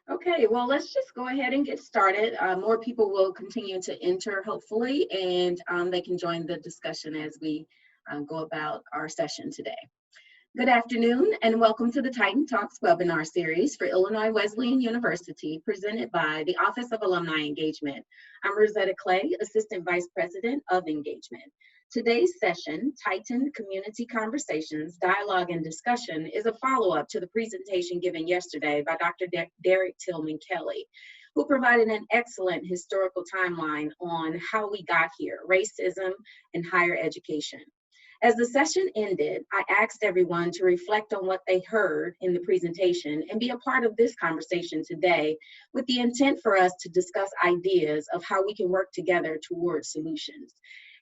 Okay, well, let's just go ahead and get started. More people will continue to enter, hopefully, and they can join the discussion as we go about our session today. Good afternoon, and welcome to the Titan Talks webinar series for Illinois Wesleyan University, presented by the Office of Alumni Engagement. I'm Rosetta Clay, Assistant Vice President of Engagement. Today's session, Titan Community Conversations, Dialogue and Discussion, is a follow-up to the presentation given yesterday by Dr. Derek Tillman Kelly, who provided an excellent historical timeline on how we got here, racism and higher education. As the session ended, I asked everyone to reflect on what they heard in the presentation and be a part of this conversation today with the intent for us to discuss ideas of how we can work together towards solutions.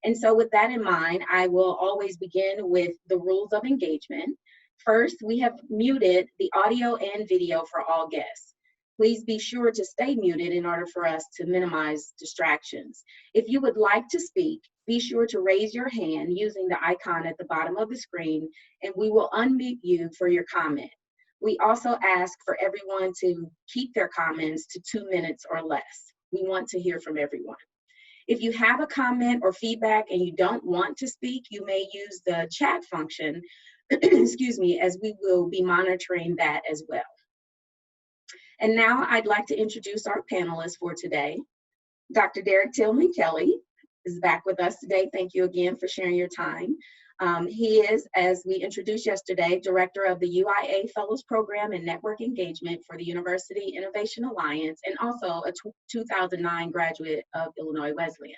And so with that in mind, I will always begin with the rules of engagement. First, we have muted the audio and video for all guests. Please be sure to stay muted in order for us to minimize distractions. If you would like to speak, be sure to raise your hand using the icon at the bottom of the screen, and we will unmute you for your comment. We also ask for everyone to keep their comments to 2 minutes or less. We want to hear from everyone. If you have a comment or feedback and you don't want to speak, you may use the chat function, excuse me, as we will be monitoring that as well. And now I'd like to introduce our panelists for today. Dr. Derek Tillman Kelly is back with us today. Thank you again for sharing your time. He is, as we introduced yesterday, Director of the UIA Fellows Program and Network Engagement for the University Innovation Alliance, and also a 2009 graduate of Illinois Wesleyan.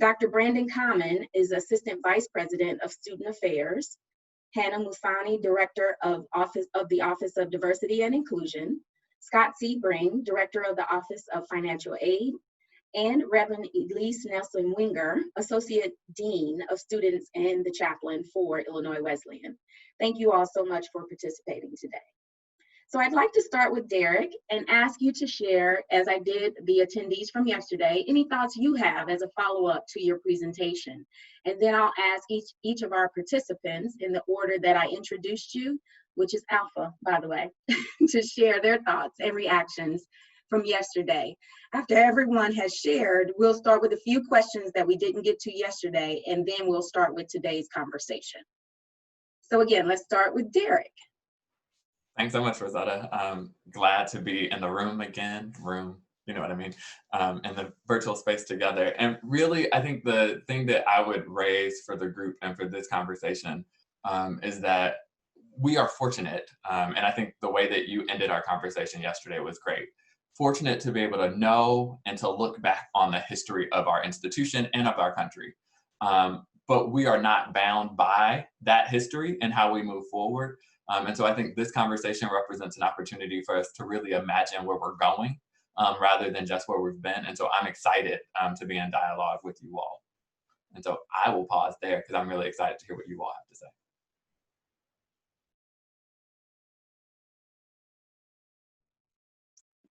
Dr. Brandon Common is Assistant Vice President of Student Affairs. Hannah Musani, Director of the Office of Diversity and Inclusion. Scott Sebring, Director of the Office of Financial Aid, and Reverend Elise Nelson Winger, Associate Dean of Students and the Chaplain for Illinois Wesleyan. Thank you all so much for participating today. So I'd like to start with Derek and ask you to share, as I did the attendees from yesterday, any thoughts you have as a follow-up to your presentation. And then I'll ask each of our participants in the order that I introduced you, which is Alpha, by the way, to share their thoughts and reactions from yesterday. After everyone has shared, we'll start with a few questions that we didn't get to yesterday, and then we'll start with today's conversation. So again, let's start with Derek. Thanks so much, Rosetta. I'm glad to be in the room again, you know what I mean, in the virtual space together. And really, I think the thing that I would raise for the group and for this conversation is that we are fortunate, and I think the way that you ended our conversation yesterday was great. Fortunate to be able to know and to look back on the history of our institution and of our country. But we are not bound by that history and how we move forward. And so I think this conversation represents an opportunity for us to really imagine where we're going rather than just where we've been. And so I'm excited to be in dialogue with you all. And so I will pause there because I'm really excited to hear what you all have to say.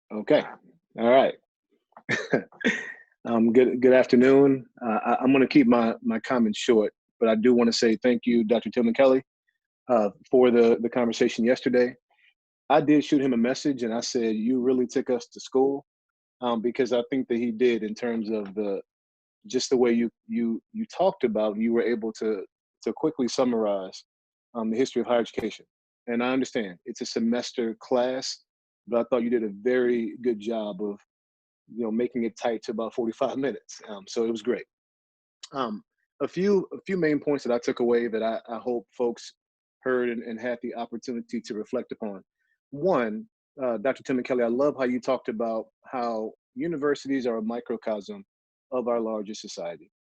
Okay, all right. Good afternoon. I'm going to keep my comments short, but I do want to say thank you, Dr. Tillman Kelly, for the conversation yesterday. I did shoot him a message and I said, you really took us to school, because I think that he did in terms of just the way you talked about, you were able to quickly summarize the history of higher education. And I understand it's a semester class, but I thought you did a very good job of, making it tight to about 45 minutes. So it was great. A few main points that I took away that I hope folks heard and had the opportunity to reflect upon. One, Dr. Tillman Kelly, I love how you talked about how universities are a microcosm of our larger society.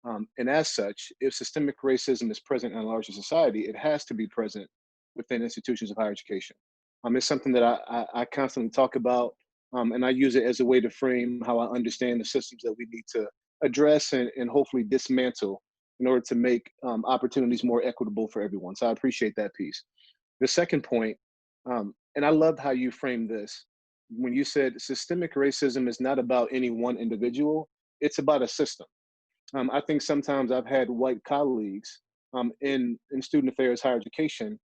And as such, if systemic racism is present in a larger society, it has to be present within institutions of higher education. It's something that I constantly talk about, and I use it as a way to frame how I understand the systems that we need to address and hopefully dismantle in order to make opportunities more equitable for everyone. So I appreciate that piece. The second point, and I loved how you framed this, when you said systemic racism is not about any one individual, it's about a system. I think sometimes I've had white colleagues in student affairs, higher education,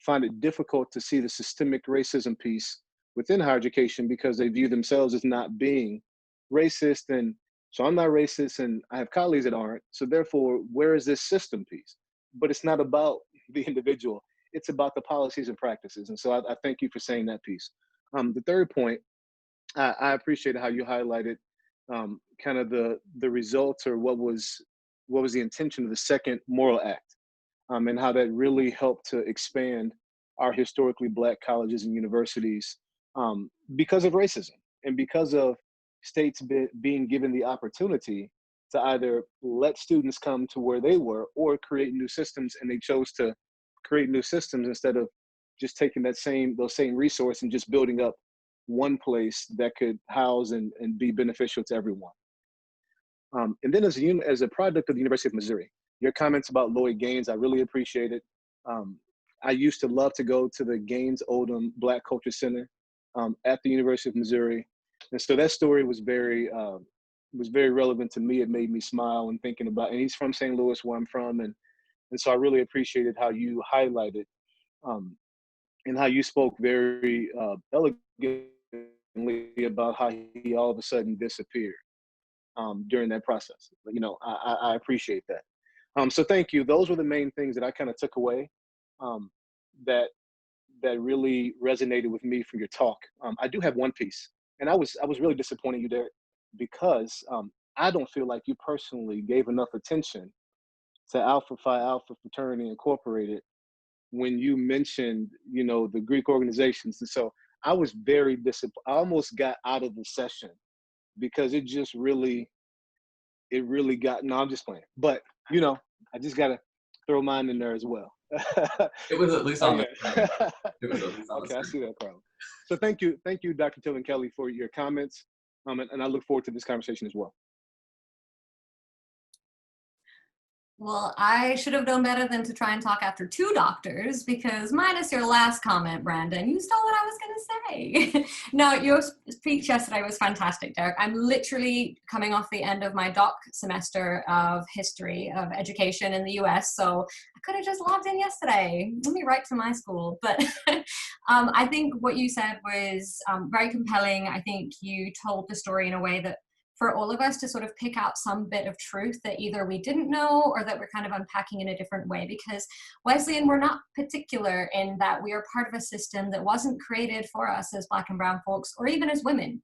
find it difficult to see the systemic racism piece within higher education because they view themselves as not being racist. And so I'm not racist and I have colleagues that aren't. So therefore, where is this system piece? But it's not about the individual. It's about the policies and practices. And so I thank you for saying that piece. The third point, I appreciate how you highlighted kind of the results or what was the intention of the second moral act, and how that really helped to expand our historically Black colleges and universities because of racism and because of states being given the opportunity to either let students come to where they were or create new systems, and they chose to create new systems instead of just taking those same resources and just building up one place that could house and be beneficial to everyone. And then as a product of the University of Missouri, your comments about Lloyd Gaines, I really appreciate it. I used to love to go to the Gaines Oldham Black Culture Center at the University of Missouri. And so that story was very relevant to me. It made me smile and thinking about, and he's from St. Louis, where I'm from. And so I really appreciated how you highlighted and how you spoke very elegantly about how he all of a sudden disappeared during that process. You know, I appreciate that. So thank you. Those were the main things that I kind of took away that really resonated with me from your talk. I do have one piece, and I was really disappointed you there because I don't feel like you personally gave enough attention to Alpha Phi Alpha Fraternity Incorporated when you mentioned, you know, the Greek organizations. And so I was very disappointed. I almost got out of the session because it really got, no, I'm just playing. But, you know, I just got to throw mine in there as well. It was at least on the Okay. screen. It was at least on the Okay, I screen. see that problem. So thank you, Dr. Tillman Kelly, for your comments. And I look forward to this conversation as well. Well, I should have known better than to try and talk after two doctors, because minus your last comment, Brandon, you stole what I was going to say. No, your speech yesterday was fantastic, Derek. I'm literally coming off the end of my doc semester of history of education in the US, so I could have just logged in yesterday. Let me write to my school. But I think what you said was very compelling. I think you told the story in a way that for all of us to sort of pick out some bit of truth that either we didn't know or that we're kind of unpacking in a different way, because Wesleyan, we're not particular in that we are part of a system that wasn't created for us as Black and brown folks or even as women.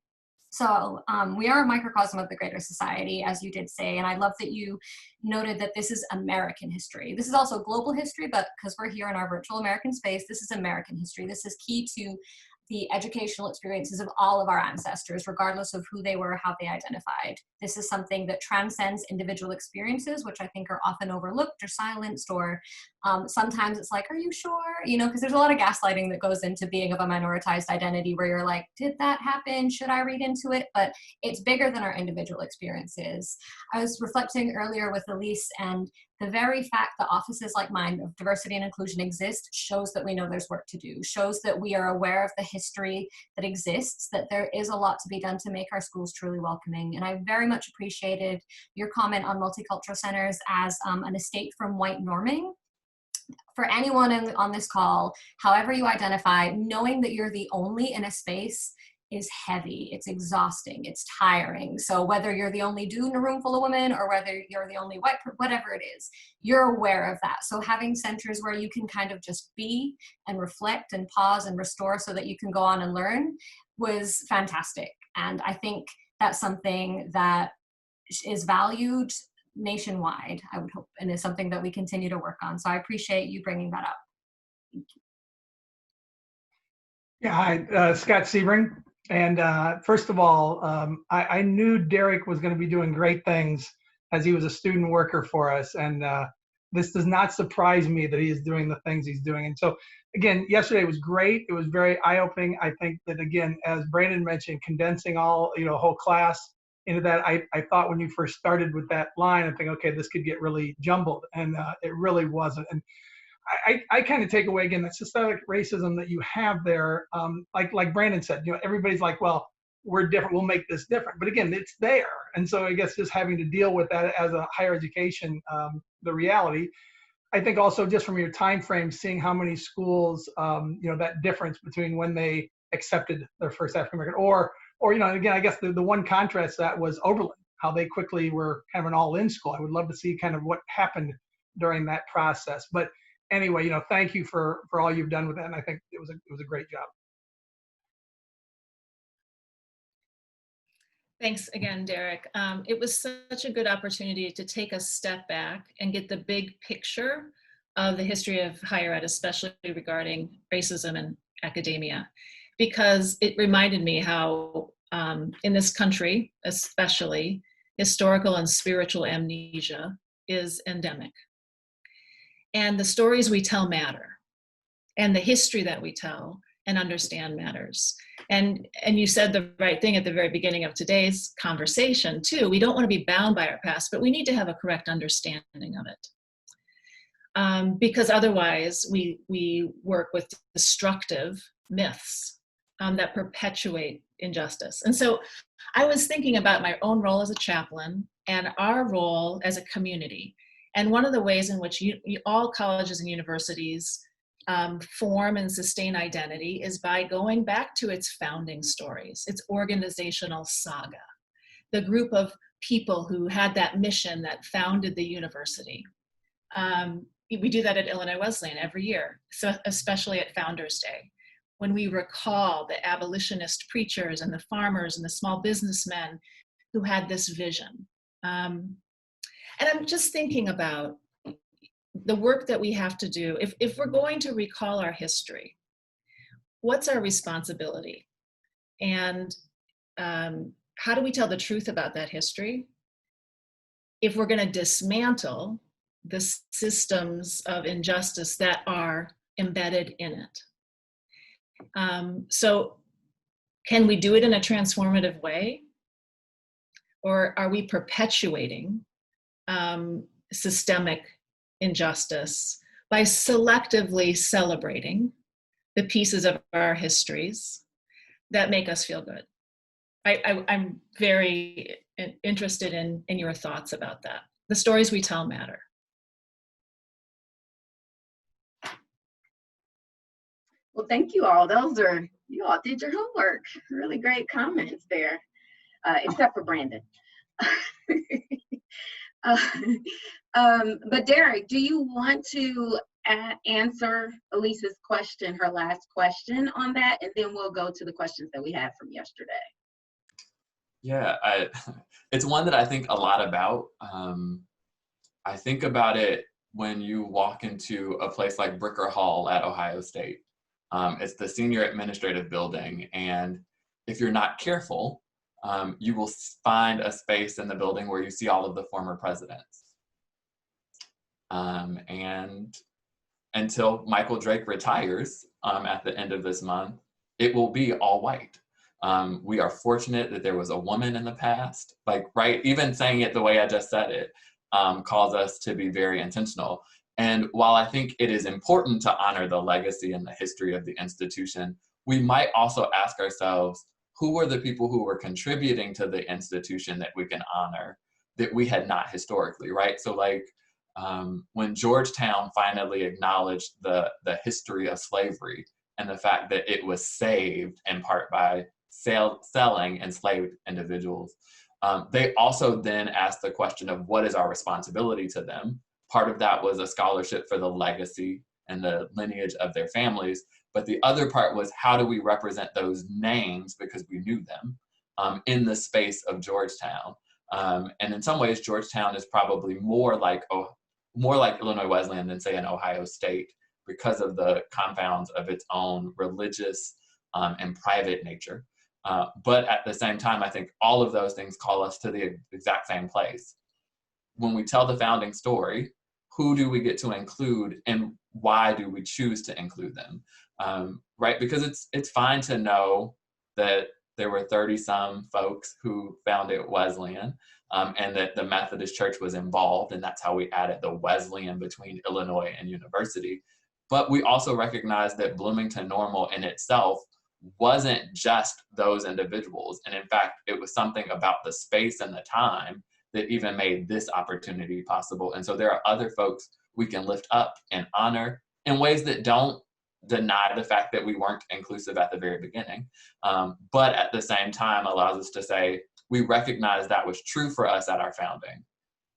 So we are a microcosm of the greater society, as you did say, and I love that you noted that this is American history. This is also global history, but because we're here in our virtual American space, this is American history. This is key to the educational experiences of all of our ancestors, regardless of who they were, how they identified. This is something that transcends individual experiences, which I think are often overlooked or silenced, or sometimes it's like, are you sure? You know, because there's a lot of gaslighting that goes into being of a minoritized identity where you're like, did that happen? Should I read into it? But it's bigger than our individual experiences. I was reflecting earlier with Elise, and the very fact that offices like mine of diversity and inclusion exist shows that we know there's work to do, shows that we are aware of the history that exists, that there is a lot to be done to make our schools truly welcoming. And I very much appreciated your comment on multicultural centers as an escape from white norming. For anyone on this call, however you identify, knowing that you're the only in a space is heavy, it's exhausting, it's tiring. So whether you're the only dude in a room full of women or whether you're the only white, whatever it is, you're aware of that. So having centers where you can kind of just be and reflect and pause and restore so that you can go on and learn was fantastic. And I think that's something that is valued nationwide, I would hope, and is something that we continue to work on. So I appreciate you bringing that up. Thank you. Yeah, hi, Scott Sebring. And first of all, I knew Derek was going to be doing great things as he was a student worker for us. And this does not surprise me that he is doing the things he's doing. And so, again, yesterday was great. It was very eye-opening. I think that, again, as Brandon mentioned, condensing all, whole class into that, I thought when you first started with that line, I think, okay, this could get really jumbled. And it really wasn't. And I kind of take away, again, that systemic racism that you have there, like Brandon said, everybody's like, well, we're different, we'll make this different. But again, it's there. And so I guess just having to deal with that as a higher education, the reality. I think also just from your time frame, seeing how many schools, that difference between when they accepted their first African American, or again, I guess the one contrast to that was Oberlin, how they quickly were kind of an all-in school. I would love to see kind of what happened during that process. But anyway, thank you for all you've done with that, and I think it was a great job. Thanks again, Derek. It was such a good opportunity to take a step back and get the big picture of the history of higher ed, especially regarding racism in academia, because it reminded me how in this country, especially, historical and spiritual amnesia is endemic. And the stories we tell matter, and the history that we tell and understand matters. And you said the right thing at the very beginning of today's conversation too. We don't want to be bound by our past, but we need to have a correct understanding of it. Because otherwise we work with destructive myths that perpetuate injustice. And so I was thinking about my own role as a chaplain and our role as a community. And one of the ways in which all colleges and universities form and sustain identity is by going back to its founding stories, its organizational saga, the group of people who had that mission that founded the university. We do that at Illinois Wesleyan every year, so especially at Founders Day, when we recall the abolitionist preachers and the farmers and the small businessmen who had this vision. And I'm just thinking about the work that we have to do. If we're going to recall our history, what's our responsibility? And how do we tell the truth about that history? If we're going to dismantle the systems of injustice that are embedded in it. So can we do it in a transformative way? Or are we perpetuating systemic injustice by selectively celebrating the pieces of our histories that make us feel good? I'm very interested in your thoughts about that. The stories we tell matter. Well, thank you all. You all did your homework. Really great comments there, except for Brandon. But Derek, do you want to answer Elisa's question, her last question on that, and then we'll go to the questions that we had from yesterday? Yeah, it's one that I think a lot about. I think about it when you walk into a place like Bricker Hall at Ohio State. It's the senior administrative building, and if you're not careful, you will find a space in the building where you see all of the former presidents. And until Michael Drake retires at the end of this month, it will be all white. We are fortunate that there was a woman in the past, right? Even saying it the way I just said it calls us to be very intentional. And while I think it is important to honor the legacy and the history of the institution, we might also ask ourselves, who were the people who were contributing to the institution that we can honor that we had not historically, right? So when Georgetown finally acknowledged the history of slavery and the fact that it was saved in part by selling enslaved individuals, they also then asked the question of what is our responsibility to them. Part of that was a scholarship for the legacy and the lineage of their families. But the other part was, how do we represent those names, because we knew them, in the space of Georgetown? And in some ways, Georgetown is probably more like Illinois Wesleyan than, say, an Ohio State, because of the confounds of its own religious and private nature. But at the same time, I think all of those things call us to the exact same place. When we tell the founding story, who do we get to include, and why do we choose to include them? Right? Because it's fine to know that there were 30-some folks who founded Wesleyan, and that the Methodist Church was involved, and that's how we added the Wesleyan between Illinois and university. But we also recognize that Bloomington Normal in itself wasn't just those individuals. And in fact, it was something about the space and the time that even made this opportunity possible. And so there are other folks we can lift up and honor in ways that don't deny the fact that we weren't inclusive at the very beginning, but at the same time allows us to say, we recognize that was true for us at our founding,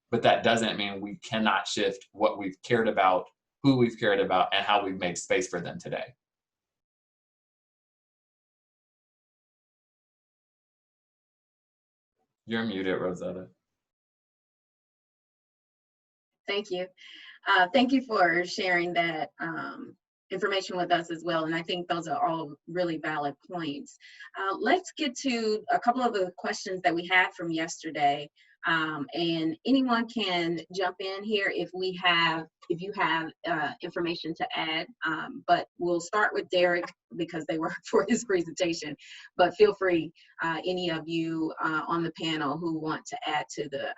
but that doesn't mean we cannot shift what we've cared about, who we've cared about, and how we've made space for them today. You're muted, Rosetta. Thank you. Thank you for sharing that information with us as well. And I think those are all really valid points. Let's get to a couple of the questions that we had from yesterday. And anyone can jump in here if you have information to add, but we'll start with Derek because they worked for his presentation, but feel free, any of you on the panel who want to add to the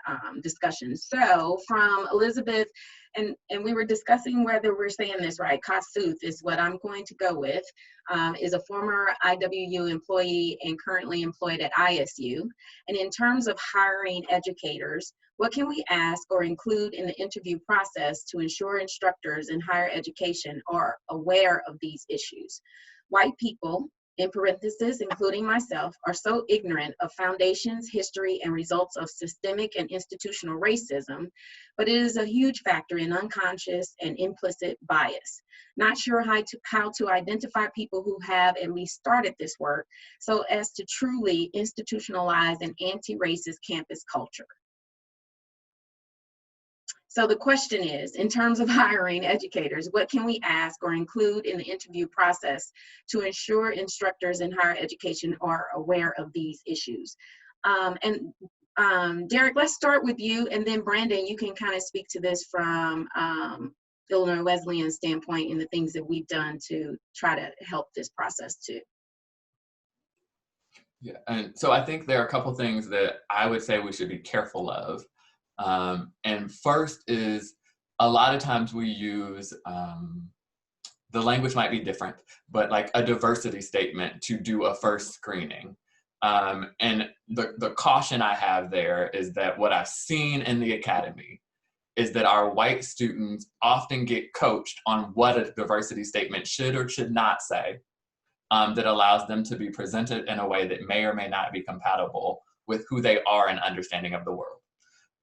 discussion. So from Elizabeth, and we were discussing whether we're saying this right, Kasuth is what I'm going to go with, is a former IWU employee and currently employed at ISU. And in terms of hiring educators, what can we ask or include in the interview process to ensure instructors in higher education are aware of these issues? White people, in parentheses, including myself, are so ignorant of foundations, history, and results of systemic and institutional racism, but it is a huge factor in unconscious and implicit bias. Not sure how to identify people who have at least started this work so as to truly institutionalize an anti-racist campus culture. So the question is, in terms of hiring educators, what can we ask or include in the interview process to ensure instructors in higher education are aware of these issues? Derek, let's start with you, and then Brandon, you can kind of speak to this from Illinois Wesleyan standpoint and the things that we've done to try to help this process too. Yeah, and so I think there are a couple things that I would say we should be careful of. And first is, a lot of times we use, the language might be different, but like a diversity statement to do a first screening. And the caution I have there is that what I've seen in the academy is that our white students often get coached on what a diversity statement should or should not say, that allows them to be presented in a way that may or may not be compatible with who they are and understanding of the world.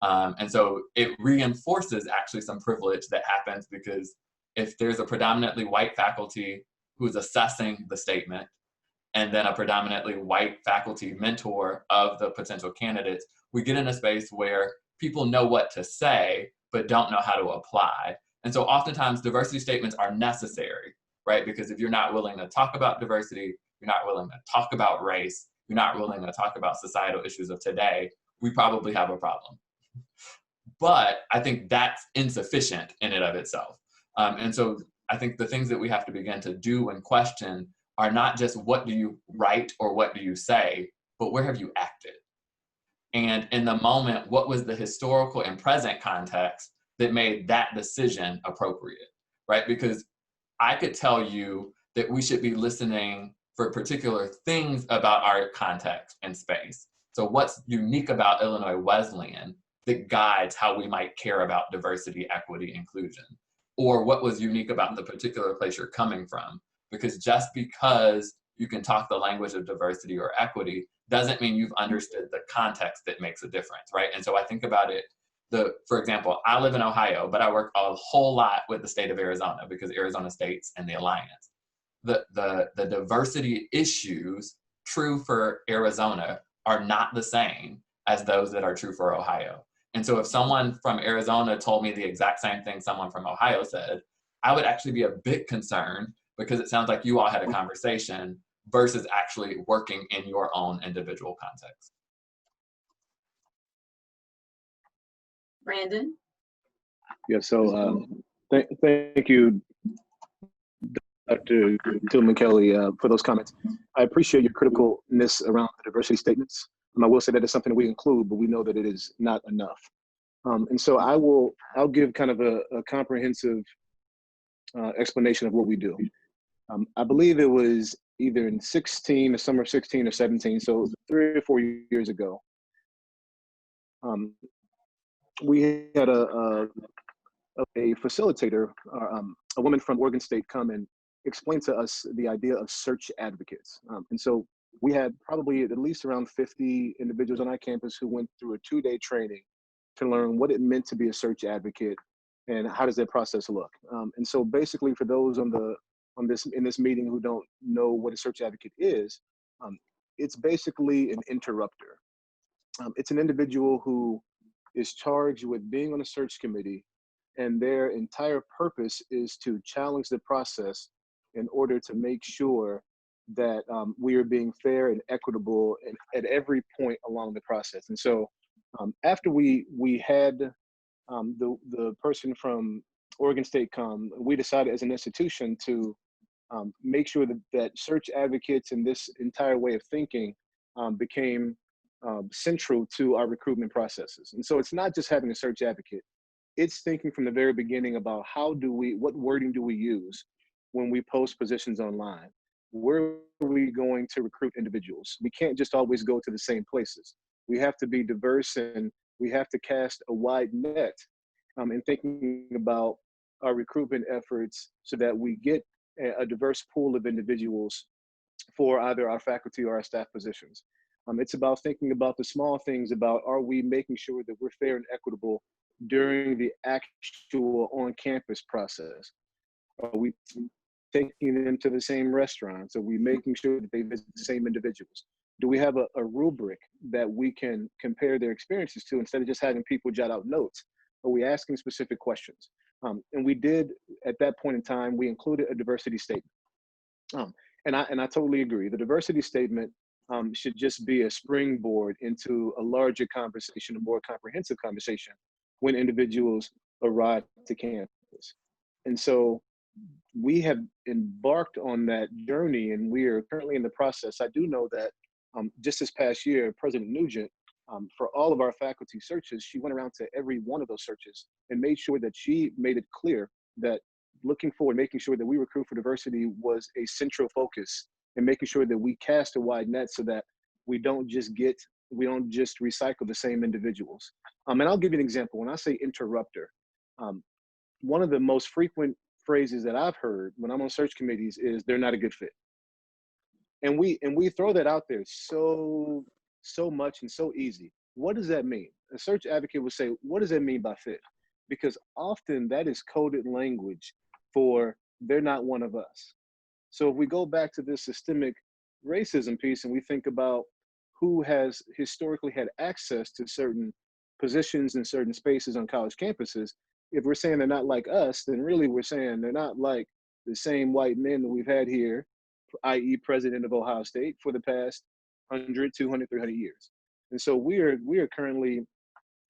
And so it reinforces actually some privilege that happens, because if there's a predominantly white faculty who's assessing the statement, and then a predominantly white faculty mentor of the potential candidates, we get in a space where people know what to say, but don't know how to apply. And so oftentimes diversity statements are necessary, right? Because if you're not willing to talk about diversity, you're not willing to talk about race, you're not willing to talk about societal issues of today, we probably have a problem. But I think that's insufficient in and of itself. And so I think the things that we have to begin to do and question are not just what do you write or what do you say, but where have you acted? And in the moment, what was the historical and present context that made that decision appropriate, right? Because I could tell you that we should be listening for particular things about our context and space. So what's unique about Illinois Wesleyan that guides how we might care about diversity, equity, inclusion? Or what was unique about the particular place you're coming from? Because just because you can talk the language of diversity or equity doesn't mean you've understood the context that makes a difference, right? And so I think about it, for example, I live in Ohio, but I work a whole lot with the state of Arizona because Arizona State's in the alliance. The diversity issues true for Arizona are not the same as those that are true for Ohio. And so if someone from Arizona told me the exact same thing someone from Ohio said, I would actually be a bit concerned, because it sounds like you all had a conversation versus actually working in your own individual context. Brandon? Yeah, so thank you, Dr. Tillman Kelly, for those comments. I appreciate your criticalness around the diversity statements. I will say that is something we include, but we know that it is not enough. And so I'll give kind of a comprehensive explanation of what we do. I believe it was either in the summer of 16 or 17, so 3 or 4 years ago. We had a a facilitator, a woman from Oregon State, come and explain to us the idea of search advocates. And so we had probably at least around 50 individuals on our campus who went through a 2-day training to learn what it meant to be a search advocate and how does that process look. And so basically, for those in this meeting who don't know what a search advocate is, it's basically an interrupter. It's an individual who is charged with being on a search committee, and their entire purpose is to challenge the process in order to make sure that we are being fair and equitable at every point along the process. And so after we had the person from Oregon State come, we decided as an institution to make sure that search advocates and this entire way of thinking became central to our recruitment processes. And so it's not just having a search advocate, it's thinking from the very beginning about what wording do we use when we post positions online? Where are we going to recruit individuals? We can't just always go to the same places. We have to be diverse, and we have to cast a wide net in thinking about our recruitment efforts so that we get a diverse pool of individuals for either our faculty or our staff positions. It's about thinking about the small things about, are we making sure that we're fair and equitable during the actual on-campus process? Are we taking them to the same restaurants? Are we making sure that they visit the same individuals? Do we have a rubric that we can compare their experiences to instead of just having people jot out notes? Are we asking specific questions? And we did, at that point in time, we included a diversity statement. And I totally agree. The diversity statement should just be a springboard into a larger conversation, a more comprehensive conversation when individuals arrive to campus. And so we have embarked on that journey, and we are currently in the process. I do know that just this past year, President Nugent, for all of our faculty searches, she went around to every one of those searches and made sure that she made it clear that looking forward, making sure that we recruit for diversity was a central focus, and making sure that we cast a wide net so that we don't just recycle the same individuals. And I'll give you an example. When I say interrupter, one of the most frequent phrases that I've heard when I'm on search committees is they're not a good fit. And we throw that out there so much and so easy. What does that mean? A search advocate would say, what does that mean by fit? Because often that is coded language for they're not one of us. So if we go back to this systemic racism piece and we think about who has historically had access to certain positions in certain spaces on college campuses, if we're saying they're not like us, then really we're saying they're not like the same white men that we've had here, i.e. President of Ohio State, for the past 100, 200, 300 years. And so we are currently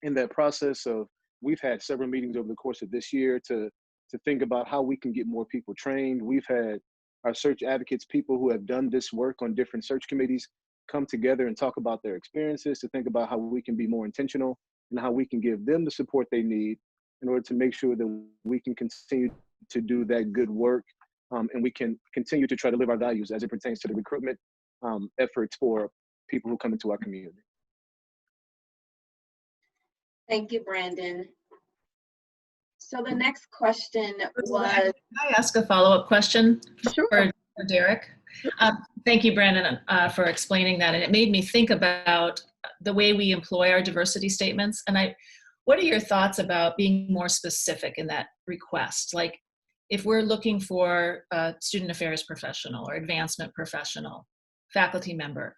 in that process of, we've had several meetings over the course of this year to think about how we can get more people trained. We've had our search advocates, people who have done this work on different search committees, come together and talk about their experiences, to think about how we can be more intentional and how we can give them the support they need in order to make sure that we can continue to do that good work, and we can continue to try to live our values as it pertains to the recruitment efforts for people who come into our community. Thank you, Brandon. So the next question was— Can I ask a follow-up question Sure. for Derek? Thank you, Brandon, for explaining that. And it made me think about the way we employ our diversity statements. And what are your thoughts about being more specific in that request? Like, if we're looking for a student affairs professional or advancement professional, faculty member,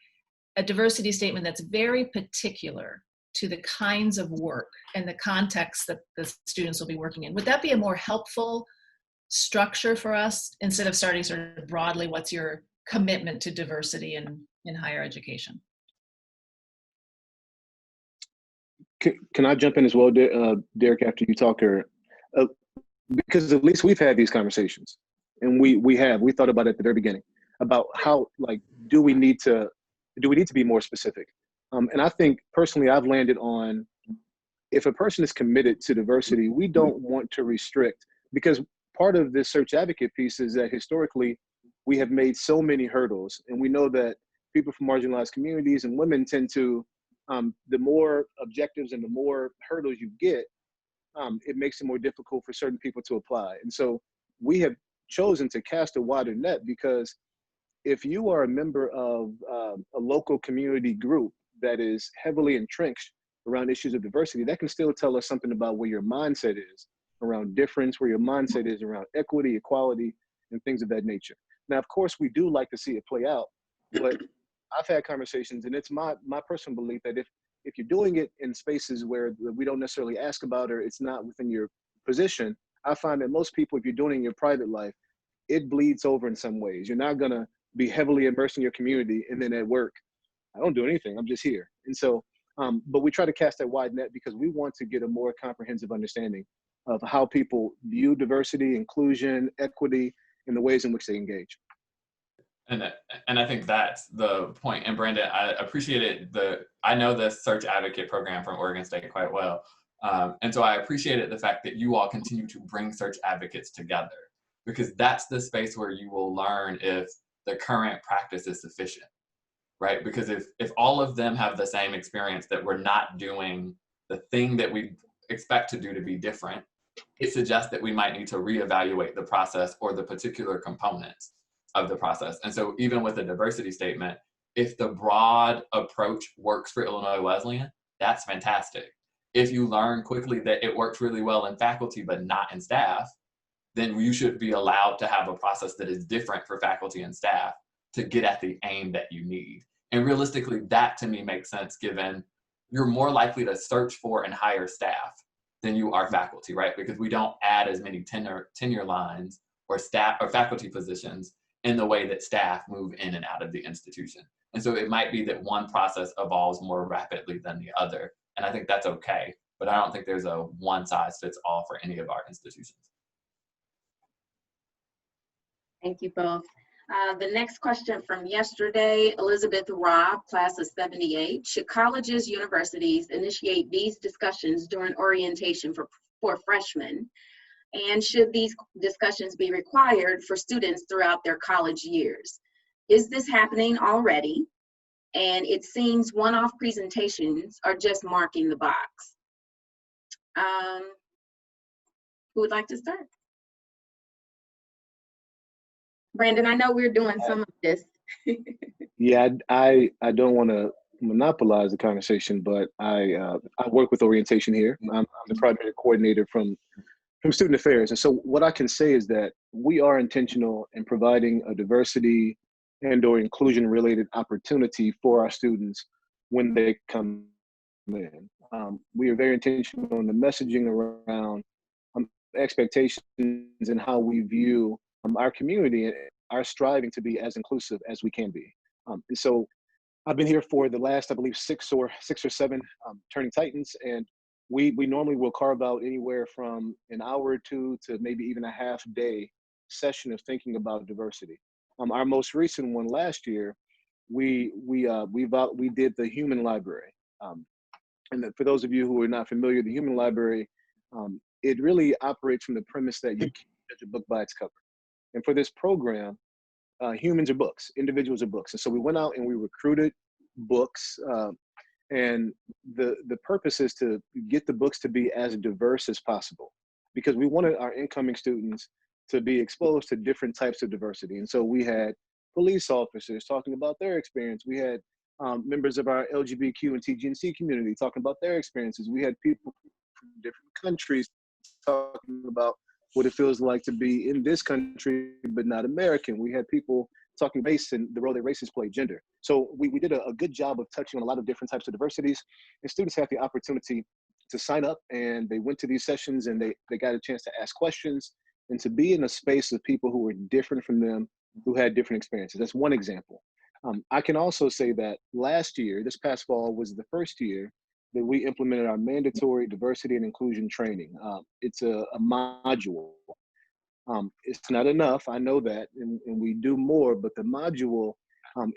a diversity statement that's very particular to the kinds of work and the context that the students will be working in, would that be a more helpful structure for us instead of starting sort of broadly, what's your commitment to diversity in higher education? Can I jump in as well, Derek, after you talk, or because at least we've had these conversations, and we thought about it at the very beginning about how, like, do we need to be more specific? And I think personally, I've landed on, if a person is committed to diversity, we don't want to restrict, because part of this search advocate piece is that historically we have made so many hurdles, and we know that people from marginalized communities and women tend to, the more objectives and the more hurdles you get, it makes it more difficult for certain people to apply. And so we have chosen to cast a wider net, because if you are a member of a local community group that is heavily entrenched around issues of diversity, that can still tell us something about where your mindset is around difference, where your mindset is around equity, equality, and things of that nature. Now, of course, we do like to see it play out, but I've had conversations, and it's my personal belief that if you're doing it in spaces where we don't necessarily ask about, or it's not within your position, I find that most people, if you're doing it in your private life, it bleeds over in some ways. You're not gonna be heavily immersed in your community, and then at work, I don't do anything, I'm just here. And so, but we try to cast that wide net because we want to get a more comprehensive understanding of how people view diversity, inclusion, equity, and the ways in which they engage. And I think that's the point. And Brandon, I appreciated I know the Search Advocate program from Oregon State quite well. And so I appreciated the fact that you all continue to bring search advocates together, because that's the space where you will learn if the current practice is sufficient, right? Because if all of them have the same experience that we're not doing the thing that we expect to do to be different, it suggests that we might need to reevaluate the process or the particular components of the process. And so even with a diversity statement, if the broad approach works for Illinois Wesleyan, that's fantastic. If you learn quickly that it works really well in faculty but not in staff, then you should be allowed to have a process that is different for faculty and staff to get at the aim that you need. And realistically, that to me makes sense, given you're more likely to search for and hire staff than you are faculty, right? Because we don't add as many tenure lines or staff or faculty positions in the way that staff move in and out of the institution. And so it might be that one process evolves more rapidly than the other. And I think that's okay, but I don't think there's a one size fits all for any of our institutions. Thank you both. The next question from yesterday, Elizabeth Robb, class of 78. Should colleges, universities initiate these discussions during orientation for freshmen? And should these discussions be required for students throughout their college years? Is this happening already? And it seems one-off presentations are just marking the box. Who would like to start? Brandon, I know we're doing some of this. Yeah, I don't want to monopolize the conversation, but I work with orientation here. I'm the project coordinator from Student Affairs. And so what I can say is that we are intentional in providing a diversity and or inclusion related opportunity for our students when they come in. We are very intentional in the messaging around expectations and how we view our community and our striving to be as inclusive as we can be. And so I've been here for the last, I believe, six or seven Turning Titans, and we normally will carve out anywhere from an hour or two to maybe even a half day session of thinking about diversity. Our most recent one last year, we did the Human Library. And for those of you who are not familiar, the Human Library, it really operates from the premise that you can't judge a book by its cover. And for this program, humans are books, individuals are books. And so we went out and we recruited books, and the purpose is to get the books to be as diverse as possible, because we wanted our incoming students to be exposed to different types of diversity. And so we had police officers talking about their experience. We had members of our LGBTQ and TGNC community talking about their experiences. We had people from different countries talking about what it feels like to be in this country but not American. We had people talking race and the role that races play, gender. So we did a good job of touching on a lot of different types of diversities, and students have the opportunity to sign up, and they went to these sessions and they got a chance to ask questions and to be in a space of people who were different from them, who had different experiences. That's one example. I can also say that last year, this past fall, was the first year that we implemented our mandatory diversity and inclusion training. It's a module. It's not enough, I know that, and we do more, but the module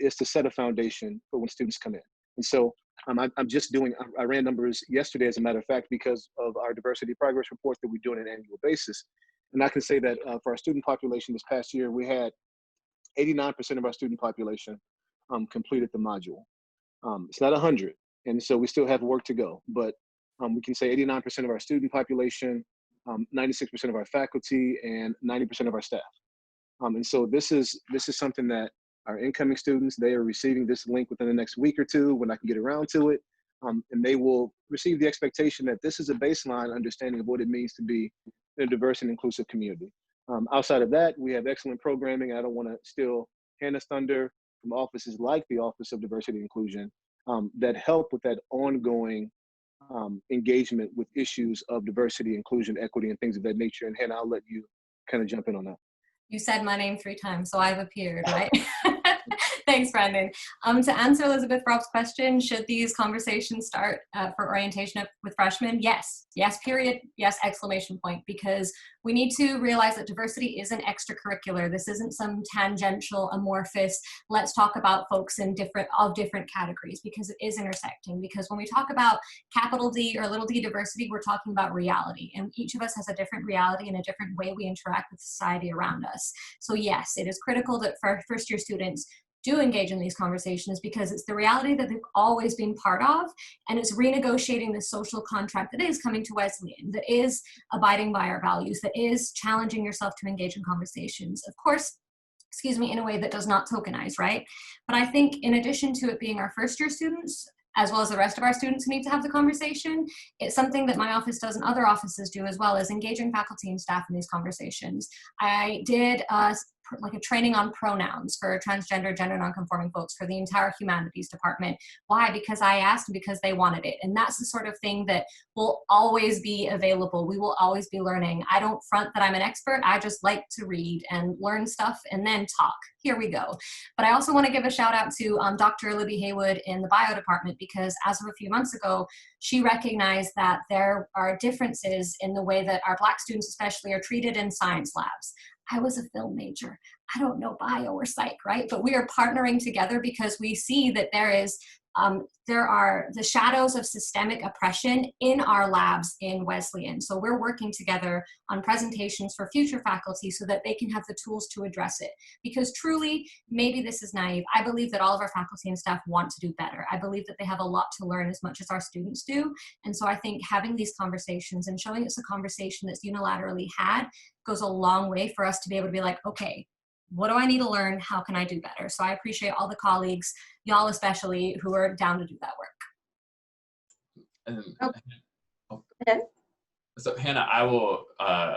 is to set a foundation for when students come in. And so I ran numbers yesterday, as a matter of fact, because of our diversity progress report that we do on an annual basis. And I can say that for our student population this past year, we had 89% of our student population completed the module. It's not 100, and so we still have work to go, but We can say 89% of our student population, 96% of our faculty, and 90% of our staff. And so this is something that our incoming students, they are receiving this link within the next week or two when I can get around to it. And they will receive the expectation that this is a baseline understanding of what it means to be in a diverse and inclusive community. Outside of that, we have excellent programming. I don't want to steal Hannah's thunder from offices like the Office of Diversity and Inclusion that help with that ongoing engagement with issues of diversity, inclusion, equity, and things of that nature. And Hannah, I'll let you kind of jump in on that. You said my name 3 times, so I've appeared, right? Thanks, Brandon. To answer Elizabeth Rob's question, should these conversations start for orientation with freshmen? Yes. Yes, period. Yes, exclamation point. Because we need to realize that diversity isn't extracurricular. This isn't some tangential, amorphous, let's talk about folks in different categories, because it is intersecting. Because when we talk about capital D or little d diversity, we're talking about reality. And each of us has a different reality and a different way we interact with society around us. So yes, it is critical that for first-year students do engage in these conversations, because it's the reality that they've always been part of, and it's renegotiating the social contract that is coming to Wesleyan, that is abiding by our values, that is challenging yourself to engage in conversations. Of course, in a way that does not tokenize, right? But I think in addition to it being our first-year students, as well as the rest of our students who need to have the conversation, it's something that my office does and other offices do as well, as engaging faculty and staff in these conversations. I did like a training on pronouns for transgender, gender nonconforming folks for the entire humanities department. Why? Because I asked and because they wanted it. And that's the sort of thing that will always be available. We will always be learning. I don't front that I'm an expert. I just like to read and learn stuff and then talk. Here we go. But I also want to give a shout out to Dr. Libby Haywood in the bio department, because as of a few months ago, she recognized that there are differences in the way that our Black students especially are treated in science labs. I was a film major. I don't know bio or psych, right? But we are partnering together because we see that there are the shadows of systemic oppression in our labs in Wesleyan. So we're working together on presentations for future faculty so that they can have the tools to address it. Because truly, maybe this is naive, I believe that all of our faculty and staff want to do better. I believe that they have a lot to learn as much as our students do. And so I think having these conversations and showing it's a conversation that's unilaterally had goes a long way for us to be able to be like, okay, what do I need to learn? How can I do better? So I appreciate all the colleagues, y'all especially, who are down to do that work. Okay. So Hannah, I will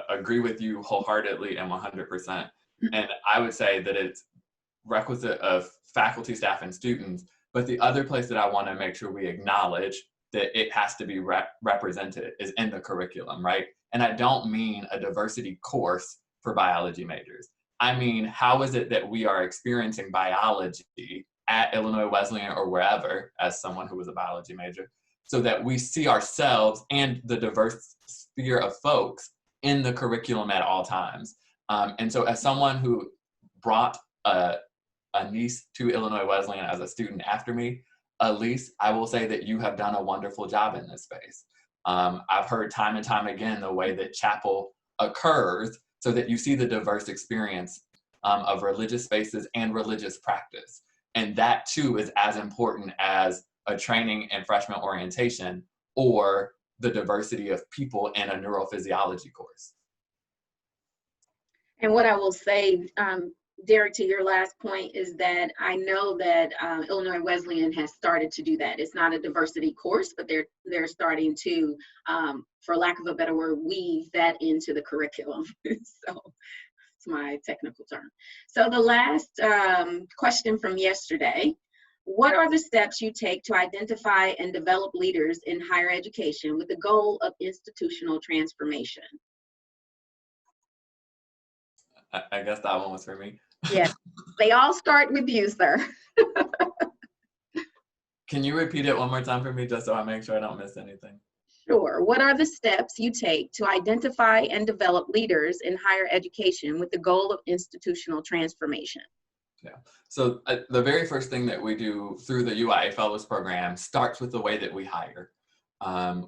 agree with you wholeheartedly and 100%. And I would say that it's requisite of faculty, staff, and students. But the other place that I want to make sure we acknowledge that it has to be represented is in the curriculum, right? And I don't mean a diversity course for biology majors. I mean, how is it that we are experiencing biology at Illinois Wesleyan or wherever, as someone who was a biology major, so that we see ourselves and the diverse sphere of folks in the curriculum at all times. And so as someone who brought a niece to Illinois Wesleyan as a student after me, Elise, I will say that you have done a wonderful job in this space. I've heard time and time again the way that chapel occurs so that you see the diverse experience of religious spaces and religious practice. And that too is as important as a training and freshman orientation or the diversity of people in a neurophysiology course. And what I will say, Derek, to your last point, is that I know that Illinois Wesleyan has started to do that. It's not a diversity course, but they're starting to, for lack of a better word, weave that into the curriculum. So it's my technical term. So the last question from yesterday: what are the steps you take to identify and develop leaders in higher education with the goal of institutional transformation? I guess that one was for me. Yes, they all start with you, sir. Can you repeat it one more time for me, just so I make sure I don't miss anything? Sure. What are the steps you take to identify and develop leaders in higher education with the goal of institutional transformation? Yeah. So the very first thing that we do through the UIA Fellows Program starts with the way that we hire.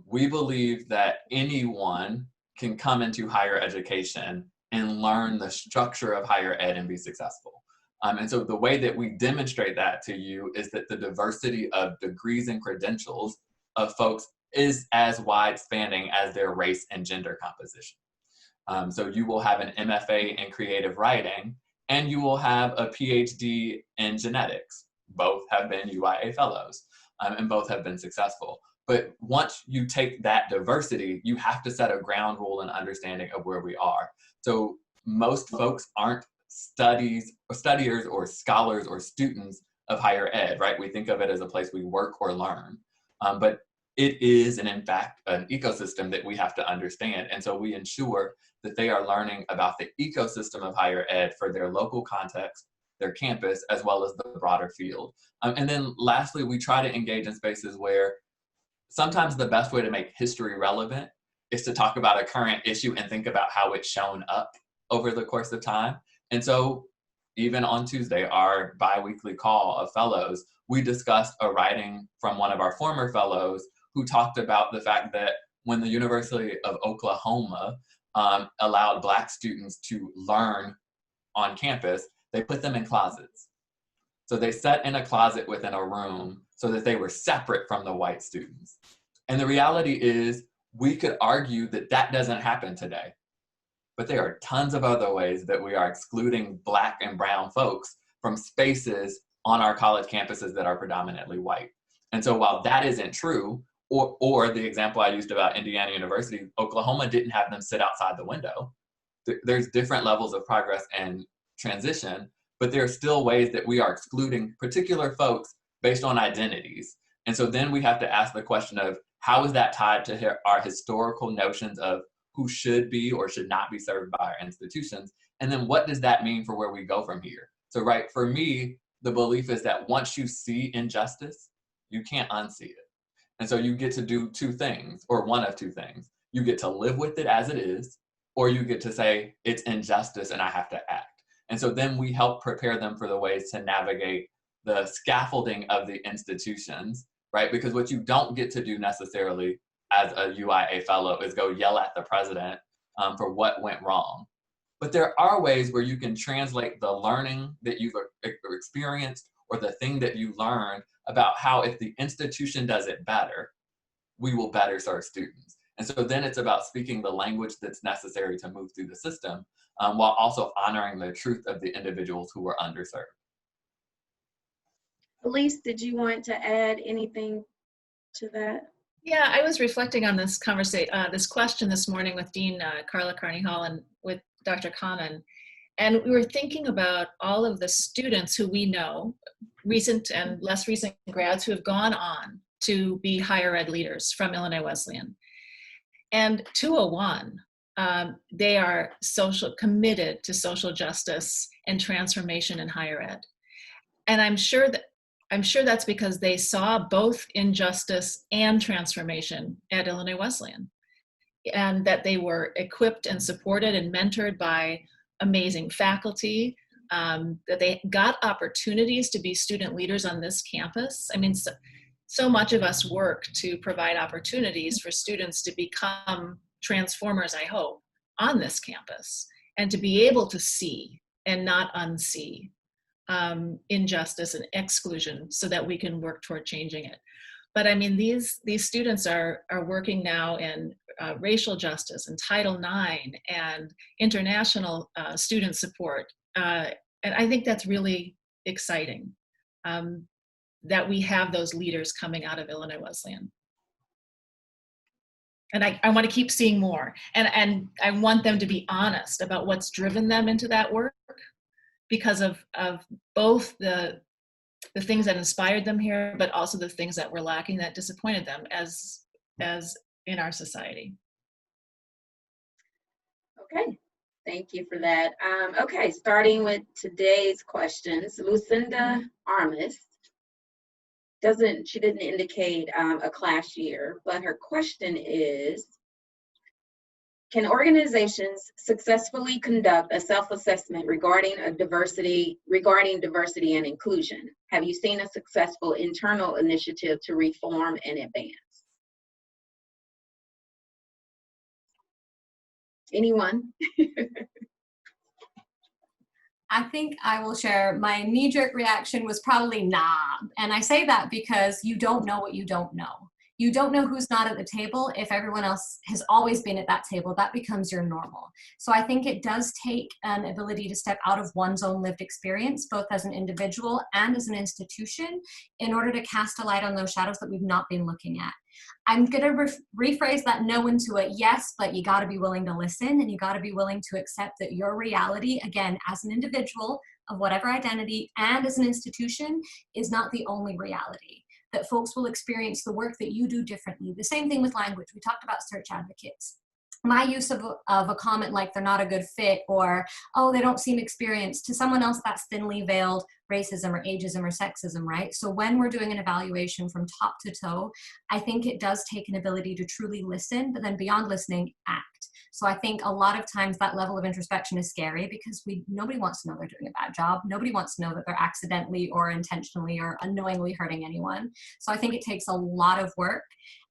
We believe that anyone can come into higher education and learn the structure of higher ed and be successful. And so the way that we demonstrate that to you is that the diversity of degrees and credentials of folks is as wide spanning as their race and gender composition. So you will have an MFA in creative writing, and you will have a PhD in genetics. Both have been UIA fellows, and both have been successful. But once you take that diversity, you have to set a ground rule and understanding of where we are. So most folks aren't studiers or scholars or students of higher ed, right? We think of it as a place we work or learn, but it is, and in fact, an ecosystem that we have to understand. And so we ensure that they are learning about the ecosystem of higher ed for their local context, their campus, as well as the broader field. And then lastly, we try to engage in spaces where sometimes the best way to make history relevant is to talk about a current issue and think about how it's shown up over the course of time. And so even on Tuesday, our bi-weekly call of fellows, we discussed a writing from one of our former fellows who talked about the fact that when the University of Oklahoma allowed Black students to learn on campus, they put them in closets. So they sat in a closet within a room so that they were separate from the white students. And the reality is, we could argue that that doesn't happen today. But there are tons of other ways that we are excluding Black and brown folks from spaces on our college campuses that are predominantly white. And so while that isn't true, or the example I used about Indiana University, Oklahoma didn't have them sit outside the window. There's different levels of progress and transition, but there are still ways that we are excluding particular folks based on identities. And so then we have to ask the question of, how is that tied to our historical notions of who should be or should not be served by our institutions? And then what does that mean for where we go from here? So, right, for me, the belief is that once you see injustice, you can't unsee it. And so you get to do two things, or one of two things. You get to live with it as it is, or you get to say, it's injustice and I have to act. And so then we help prepare them for the ways to navigate the scaffolding of the institutions, right? Because what you don't get to do necessarily as a UIA fellow is go yell at the president for what went wrong. But there are ways where you can translate the learning that you've experienced or the thing that you learned about how if the institution does it better, we will better serve students. And so then it's about speaking the language that's necessary to move through the system while also honoring the truth of the individuals who were underserved. Elise, did you want to add anything to that? Yeah, I was reflecting on this this question this morning with Dean Carla Carney Hall and with Dr. Kamen. And we were thinking about all of the students who we know, recent and less recent grads who have gone on to be higher ed leaders from Illinois Wesleyan. And 201, they are committed to social justice and transformation in higher ed. And I'm sure that's because they saw both injustice and transformation at Illinois Wesleyan, and that they were equipped and supported and mentored by amazing faculty, that they got opportunities to be student leaders on this campus. I mean, so much of us work to provide opportunities for students to become transformers, I hope, on this campus, and to be able to see and not unsee injustice and exclusion so that we can work toward changing it. But I mean, these students are working now in racial justice and Title IX and international student support. And I think that's really exciting that we have those leaders coming out of Illinois Wesleyan. And I want to keep seeing more. And I want them to be honest about what's driven them into that work, because of both the things that inspired them here, but also the things that were lacking that disappointed them as in our society. Okay, thank you for that. Okay, starting with today's questions, Lucinda Armis she didn't indicate a class year, but her question is, can organizations successfully conduct a self-assessment regarding diversity and inclusion? Have you seen a successful internal initiative to reform and advance? Anyone? I think I will share. My knee-jerk reaction was probably nah. And I say that because you don't know what you don't know. you don't know who's not at the table. If everyone else has always been at that table, that becomes your normal. So I think it does take an ability to step out of one's own lived experience, both as an individual and as an institution, in order to cast a light on those shadows that we've not been looking at. I'm going to rephrase that no into a yes, but you got to be willing to listen, and you got to be willing to accept that your reality, again, as an individual of whatever identity and as an institution, is not the only reality. That folks will experience the work that you do differently. The same thing with language. We talked about search advocates. My use of a comment like they're not a good fit, or, oh, they don't seem experienced, to someone else that's thinly veiled racism or ageism or sexism, right? So when we're doing an evaluation from top to toe, I think it does take an ability to truly listen, but then beyond listening, act. So I think a lot of times that level of introspection is scary because nobody wants to know they're doing a bad job. Nobody wants to know that they're accidentally or intentionally or unknowingly hurting anyone. So I think it takes a lot of work,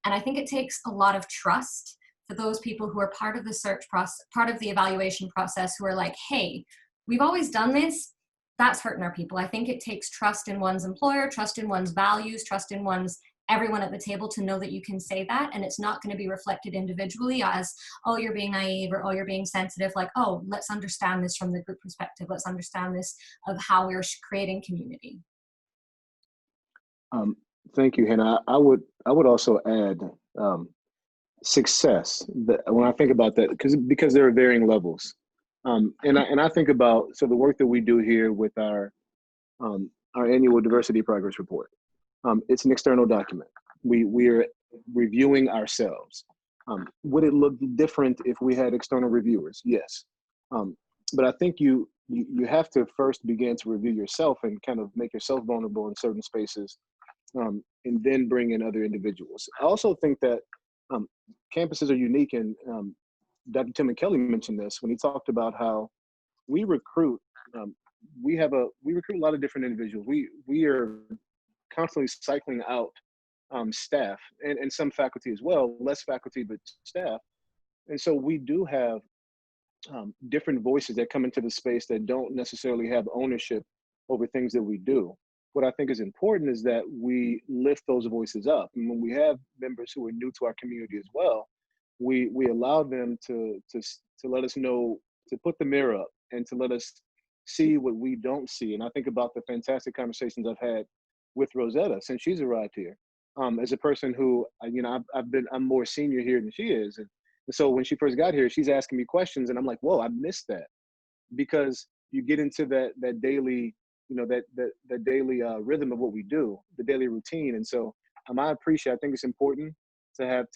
and I think it takes a lot of trust for those people who are part of the search process, part of the evaluation process, who are like, hey, we've always done this. That's hurting our people. I think it takes trust in one's employer, trust in one's values, trust in everyone at the table to know that you can say that, and it's not going to be reflected individually as, oh, you're being naive, or oh, you're being sensitive. Like, oh, let's understand this from the group perspective. Let's understand this of how we're creating community. Thank you, Hannah. I would also add success. When I think about that, because there are varying levels, and I think about the work that we do here with our annual diversity progress report. It's an external document. We are reviewing ourselves. Would it look different if we had external reviewers? Yes. But I think you have to first begin to review yourself and kind of make yourself vulnerable in certain spaces, and then bring in other individuals. I also think that campuses are unique, and Dr. Tim and Kelly mentioned this when he talked about how we recruit. We recruit a lot of different individuals. We are constantly cycling out staff and some faculty as well, less faculty, but staff. And so we do have different voices that come into the space that don't necessarily have ownership over things that we do. What I think is important is that we lift those voices up. And when we have members who are new to our community as well, we allow them to let us know, to put the mirror up and to let us see what we don't see. And I think about the fantastic conversations I've had with Rosetta since she's arrived here. As a person who, I'm more senior here than she is. And so when she first got here, she's asking me questions and I'm like, whoa, I missed that. Because you get into that daily, that daily rhythm of what we do, the daily routine. And so I think it's important to have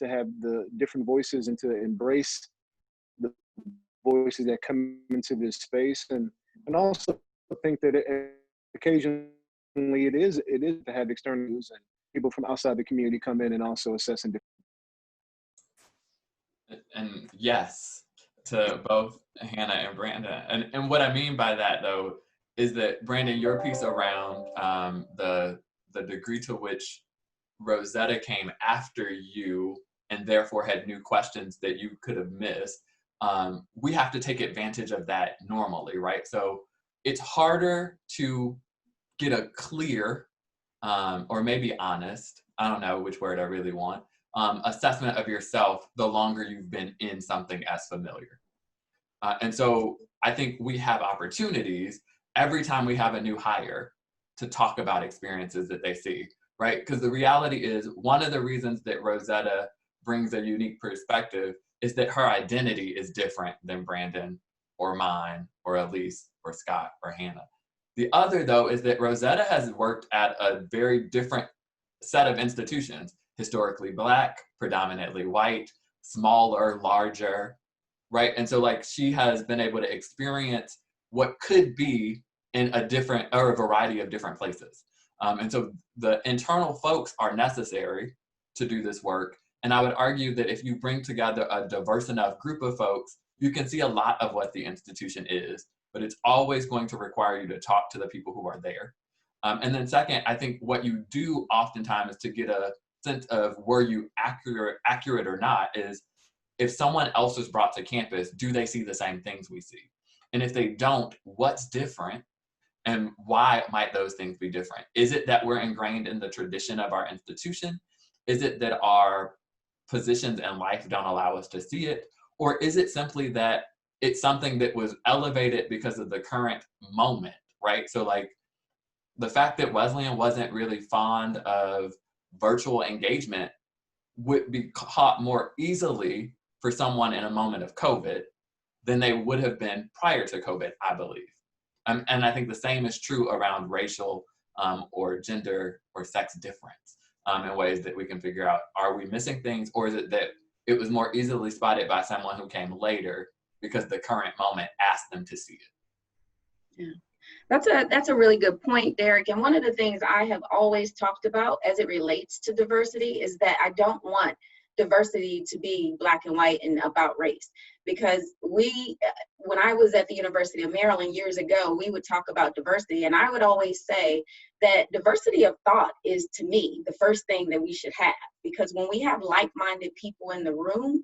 the different voices and to embrace the voices that come into this space. And also think that occasionally it is to have external news and people from outside the community come in and also assess and And yes, to both Hannah and Brandon. And what I mean by that, though, is that, Brandon, your piece around the degree to which Rosetta came after you and therefore had new questions that you could have missed, we have to take advantage of that normally, right? So it's harder to get a clear or maybe honest, I don't know which word I really want, assessment of yourself the longer you've been in something as familiar. And so I think we have opportunities every time we have a new hire to talk about experiences that they see, right? Because the reality is, one of the reasons that Rosetta brings a unique perspective is that her identity is different than Brandon or mine or Elise or Scott or Hannah. The other, though, is that Rosetta has worked at a very different set of institutions, historically Black, predominantly white, smaller, larger, right? And so she has been able to experience what could be in a variety of different places. And so the internal folks are necessary to do this work. And I would argue that if you bring together a diverse enough group of folks, you can see a lot of what the institution is, but it's always going to require you to talk to the people who are there. And then second, I think what you do oftentimes to get a sense of were you accurate or not is, if someone else is brought to campus, do they see the same things we see? And if they don't, what's different? And why might those things be different? Is it that we're ingrained in the tradition of our institution? Is it that our positions in life don't allow us to see it? Or is it simply that it's something that was elevated because of the current moment, right? So like the fact that Wesleyan wasn't really fond of virtual engagement would be caught more easily for someone in a moment of COVID than they would have been prior to COVID, I believe. And I think the same is true around racial or gender or sex difference in ways that we can figure out, are we missing things, or is it that it was more easily spotted by someone who came later because the current moment asked them to see it? Yeah. That's a really good point, Derek. And one of the things I have always talked about as it relates to diversity is that I don't want diversity to be black and white and about race. Because when I was at the University of Maryland years ago, we would talk about diversity, and I would always say that diversity of thought is, to me, the first thing that we should have. Because when we have like-minded people in the room,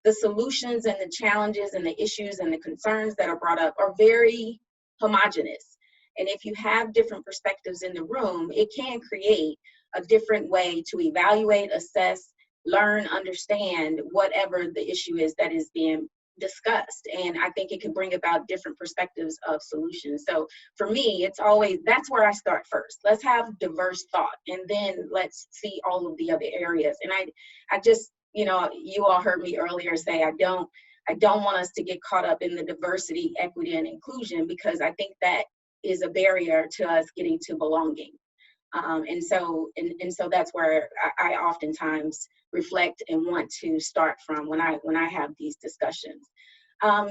the solutions and the challenges and the issues and the concerns that are brought up are very homogenous. And if you have different perspectives in the room, it can create a different way to evaluate, assess, learn, understand whatever the issue is that is being discussed. And I think it can bring about different perspectives of solutions. So for me, it's always, that's where I start first. Let's have diverse thought, and then let's see all of the other areas. And I just, you know, you all heard me earlier say, I don't want us to get caught up in the diversity, equity, and inclusion, because I think that is a barrier to us getting to belonging. And so that's where I oftentimes reflect and want to start from when I have these discussions.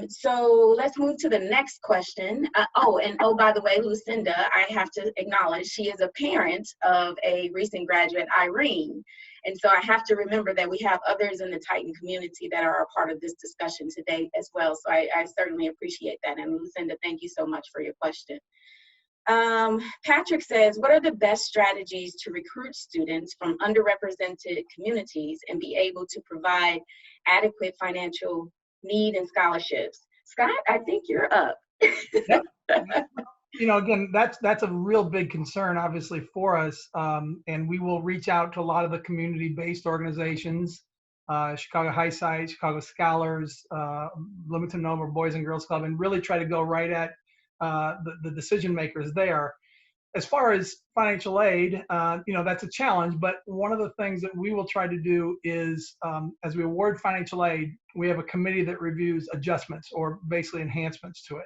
So let's move to the next question. By the way, Lucinda, I have to acknowledge she is a parent of a recent graduate, Irene. And so I have to remember that we have others in the Titan community that are a part of this discussion today as well. So I certainly appreciate that. And Lucinda, thank you so much for your question. Patrick says, what are the best strategies to recruit students from underrepresented communities and be able to provide adequate financial need and scholarships? Scott, I think you're up. Yep. You know, again, that's a real big concern, obviously, for us. And we will reach out to a lot of the community-based organizations, Chicago High Side, Chicago Scholars, Bloomington Nova Boys and Girls Club, and really try to go right at the decision makers there. As far as financial aid, you know, that's a challenge, but one of the things that we will try to do is, as we award financial aid, we have a committee that reviews adjustments or basically enhancements to it.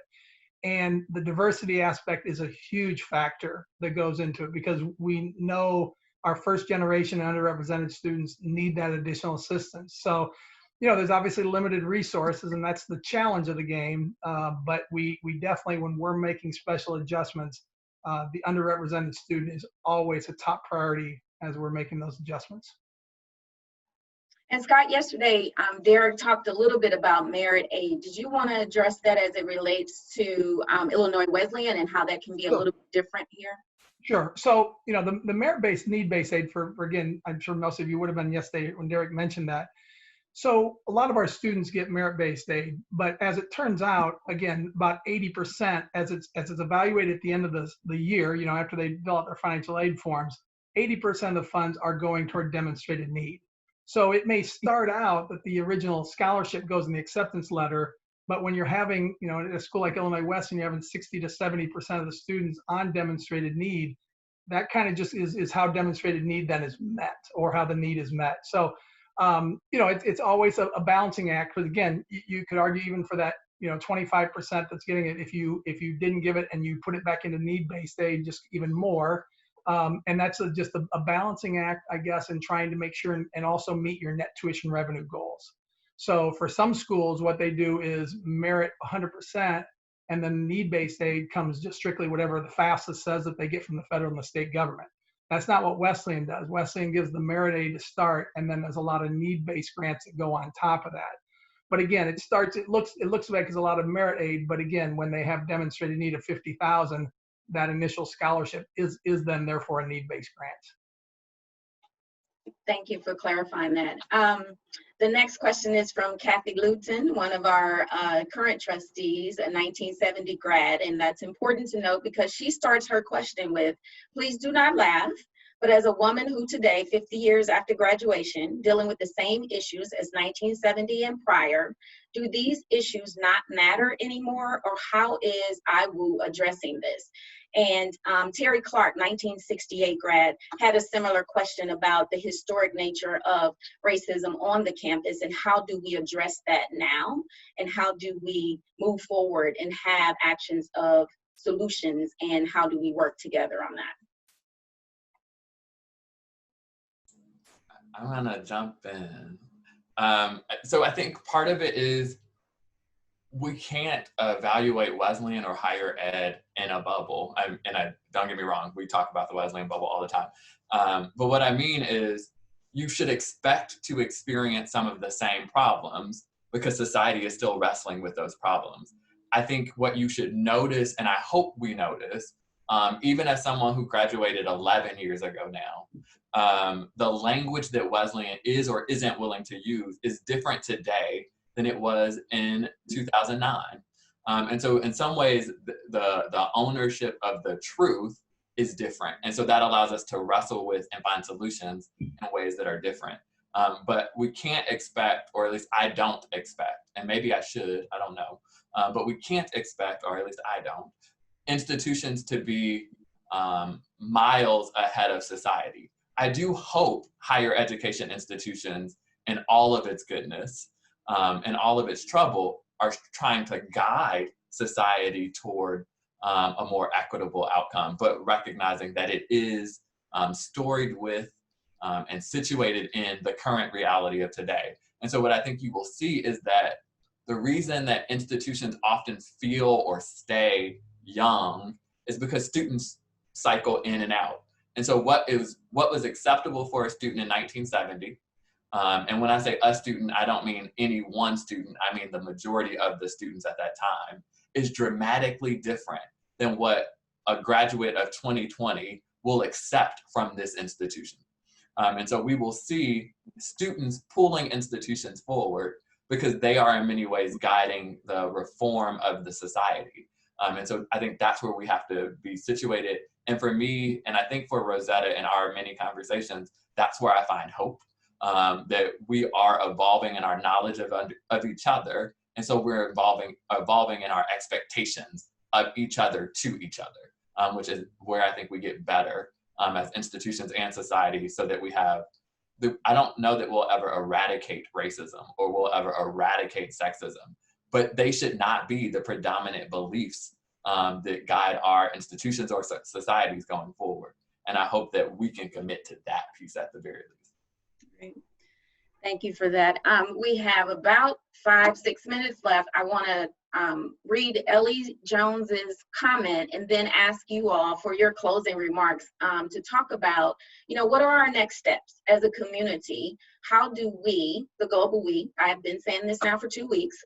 And the diversity aspect is a huge factor that goes into it, because we know our first generation underrepresented students need that additional assistance. So, you know, there's obviously limited resources, and that's the challenge of the game. But we definitely, when we're making special adjustments, the underrepresented student is always a top priority as we're making those adjustments. And Scott, yesterday, Derek talked a little bit about merit aid. Did you want to address that as it relates to Illinois Wesleyan and how that can be a little bit different here? Sure. So, you know, the merit-based, need-based aid for, again, I'm sure most of you would have been yesterday when Derek mentioned that. So a lot of our students get merit-based aid, but as it turns out, again, about 80%, as it's evaluated at the end of the year, you know, after they fill out their financial aid forms, 80% of the funds are going toward demonstrated need. So it may start out that the original scholarship goes in the acceptance letter, but when you're having, you know, at a school like Illinois Wesleyan, you're having 60 to 70% of the students on demonstrated need, that kind of just is how demonstrated need then is met, or how the need is met. So, you know, it's always a balancing act, because again, you could argue even for that, you know, 25% that's getting it, if you didn't give it and you put it back into need-based aid, just even more. And that's just a balancing act, I guess, in trying to make sure and also meet your net tuition revenue goals. So for some schools, what they do is merit 100%, and then need-based aid comes just strictly whatever the FAFSA says that they get from the federal and the state government. That's not what Wesleyan does. Wesleyan gives the merit aid to start, and then there's a lot of need-based grants that go on top of that. But again, it looks like there's a lot of merit aid, but again, when they have demonstrated need of 50,000, that initial scholarship is then therefore a need-based grant. Thank you for clarifying that. The next question is from Kathy Luton, one of our current trustees, a 1970 grad, and that's important to note because she starts her question with, please do not laugh. But as a woman who today, 50 years after graduation, dealing with the same issues as 1970 and prior, do these issues not matter anymore, or how is IWU addressing this? And Terry Clark, 1968 grad, had a similar question about the historic nature of racism on the campus, and how do we address that now, and how do we move forward and have actions of solutions, and how do we work together on that? I want to jump in. So I think part of it is we can't evaluate Wesleyan or higher ed in a bubble. Don't get me wrong, we talk about the Wesleyan bubble all the time. But what I mean is you should expect to experience some of the same problems because society is still wrestling with those problems. I think what you should notice, and I hope we notice, even as someone who graduated 11 years ago now, the language that Wesleyan is or isn't willing to use is different today than it was in 2009. And so in some ways, the ownership of the truth is different. And so that allows us to wrestle with and find solutions in ways that are different. But we can't expect, or at least I don't expect, and maybe I should, I don't know, but we can't expect, or at least I don't, institutions to be miles ahead of society. I do hope higher education institutions, in all of its goodness and all of its trouble, are trying to guide society toward a more equitable outcome, but recognizing that it is storied with and situated in the current reality of today. And so what I think you will see is that the reason that institutions often feel or stay young is because students cycle in and out. And so what was acceptable for a student in 1970, and when I say a student, I don't mean any one student, I mean the majority of the students at that time, is dramatically different than what a graduate of 2020 will accept from this institution. And so we will see students pulling institutions forward because they are in many ways guiding the reform of the society. And so I think that's where we have to be situated. And for me, and I think for Rosetta in our many conversations, that's where I find hope, that we are evolving in our knowledge of each other. And so we're evolving in our expectations of each other to each other, which is where I think we get better as institutions and society, so that we have, I don't know that we'll ever eradicate racism or we'll ever eradicate sexism, but they should not be the predominant beliefs that guide our institutions or societies going forward. And I hope that we can commit to that piece at the very least. Great. Thank you for that. We have about 5-6 minutes left. I want to read Ellie Jones's comment and then ask you all for your closing remarks to talk about, what are our next steps as a community? How do we, the global we, I have been saying this now for 2 weeks,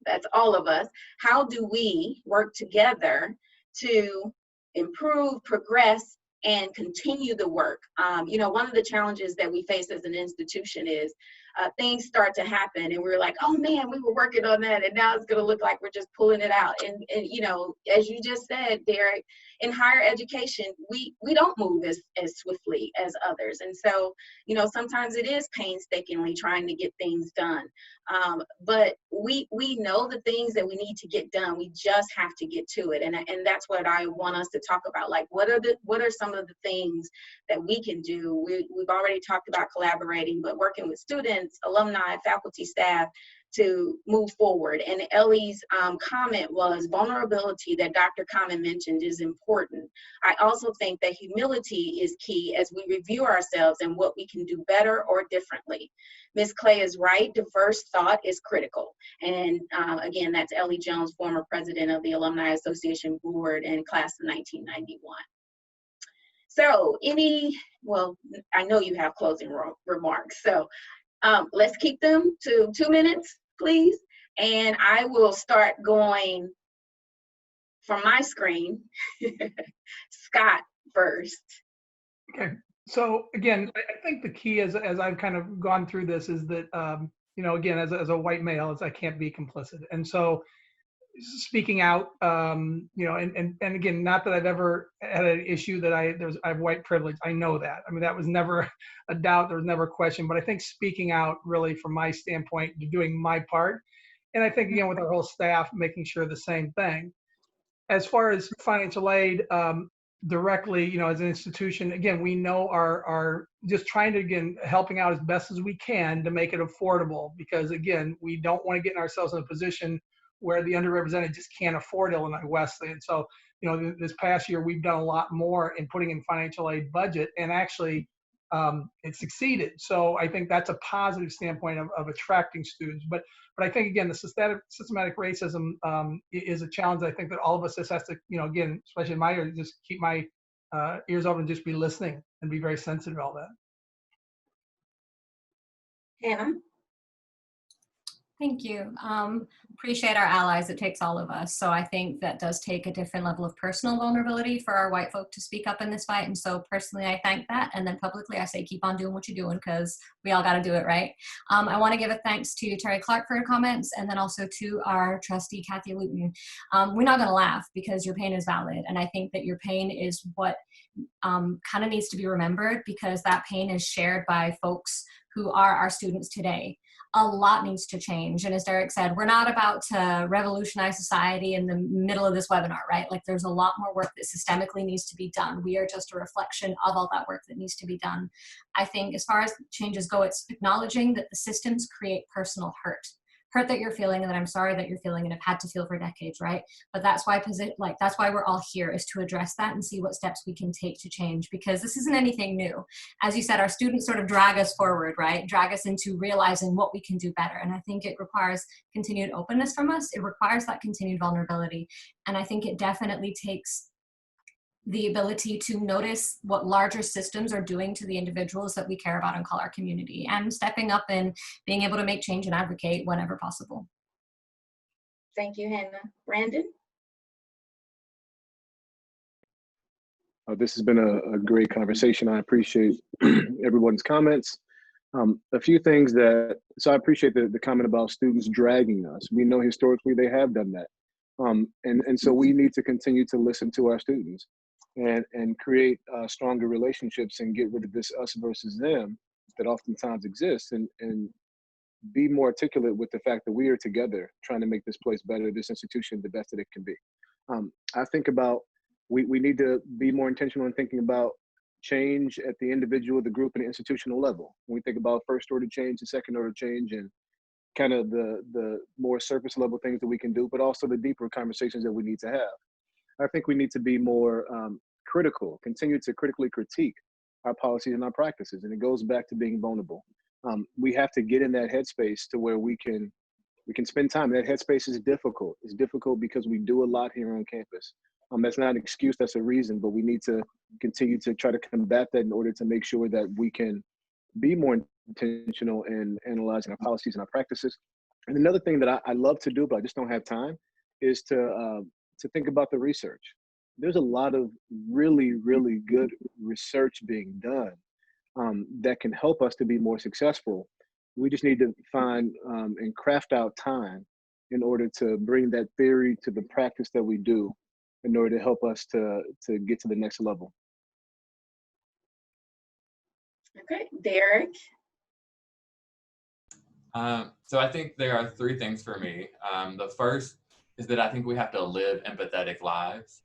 that's all of us, how do we work together to improve, progress, and continue the work? One of the challenges that we face as an institution is things start to happen and we're like, oh man, we were working on that and now it's going to look like we're just pulling it out. And as you just said, Derek, in higher education, we don't move as swiftly as others. And so, sometimes it is painstakingly trying to get things done. But we know the things that we need to get done. We just have to get to it. And that's what I want us to talk about. Like, what are some of the things that we can do? We've already talked about collaborating, but working with students, alumni, faculty, staff to move forward. And Ellie's comment was vulnerability that Dr. Common mentioned is important. I also think that humility is key as we review ourselves and what we can do better or differently. Ms. Clay is right, diverse thought is critical. And again, that's Ellie Jones, former president of the Alumni Association Board and class of 1991. So I know you have closing remarks. So let's keep them to 2 minutes, please. And I will start going from my screen. Scott first. Okay. So again, I think the key as I've kind of gone through this is that, again, as a white male, is I can't be complicit. And so speaking out, and again, not that I've ever had an issue that I have white privilege. I know that. I mean, that was never a doubt. There was never a question. But I think speaking out, really, from my standpoint, doing my part, and I think again with our whole staff, making sure the same thing. As far as financial aid, directly, as an institution, again, we know our just trying to, again, helping out as best as we can to make it affordable, because again, we don't want to get ourselves in a position where the underrepresented just can't afford Illinois Wesleyan. So, this past year, we've done a lot more in putting in financial aid budget, and actually it succeeded. So I think that's a positive standpoint of attracting students. But I think, again, the systematic racism is a challenge. I think that all of us just has to, again, especially in my area, just keep my ears open and just be listening and be very sensitive to all that. Hannah? Thank you. Appreciate our allies. It takes all of us. So I think that does take a different level of personal vulnerability for our white folk to speak up in this fight. And so personally, I thank that. And then publicly, I say, keep on doing what you're doing, because we all got to do it, right? I want to give a thanks to Terry Clark for her comments, and then also to our trustee, Kathy Luton. We're not going to laugh, because your pain is valid. And I think that your pain is what kind of needs to be remembered, because that pain is shared by folks who are our students today. A lot needs to change. And as Derek said, we're not about to revolutionize society in the middle of this webinar, right? Like, there's a lot more work that systemically needs to be done. We are just a reflection of all that work that needs to be done. I think as far as changes go, it's acknowledging that the systems create personal hurt that you're feeling, and that I'm sorry that you're feeling and have had to feel for decades, right? But that's why that's why we're all here, is to address that and see what steps we can take to change, because this isn't anything new. As you said, our students sort of drag us forward, right? Drag us into realizing what we can do better. And I think it requires continued openness from us. It requires that continued vulnerability. And I think it definitely takes the ability to notice what larger systems are doing to the individuals that we care about and call our community, and stepping up and being able to make change and advocate whenever possible. Thank you, Hannah. Brandon? This has been a great conversation. I appreciate everyone's comments. A few things so I appreciate the comment about students dragging us. We know historically they have done that. And so we need to continue to listen to our students and create stronger relationships, and get rid of this us versus them that oftentimes exists, and be more articulate with the fact that we are together trying to make this place better, this institution the best that it can be. I think about, we need to be more intentional in thinking about change at the individual, the group, and the institutional level. When we think about first order change and second order change, and kind of the more surface level things that we can do, but also the deeper conversations that we need to have. I think we need to be more critical, continue to critically critique our policies and our practices. And it goes back to being vulnerable. We have to get in that headspace to where we can spend time. That headspace is difficult. It's difficult because we do a lot here on campus. That's not an excuse, that's a reason, but we need to continue to try to combat that in order to make sure that we can be more intentional in analyzing our policies and our practices. And another thing that I love to do, but I just don't have time, is to think about the research. There's a lot of really, really good research being done that can help us to be more successful. We just need to find and craft out time in order to bring that theory to the practice that we do, in order to help us to get to the next level. Okay, Derek? So I think there are three things for me. The first is that I think we have to live empathetic lives.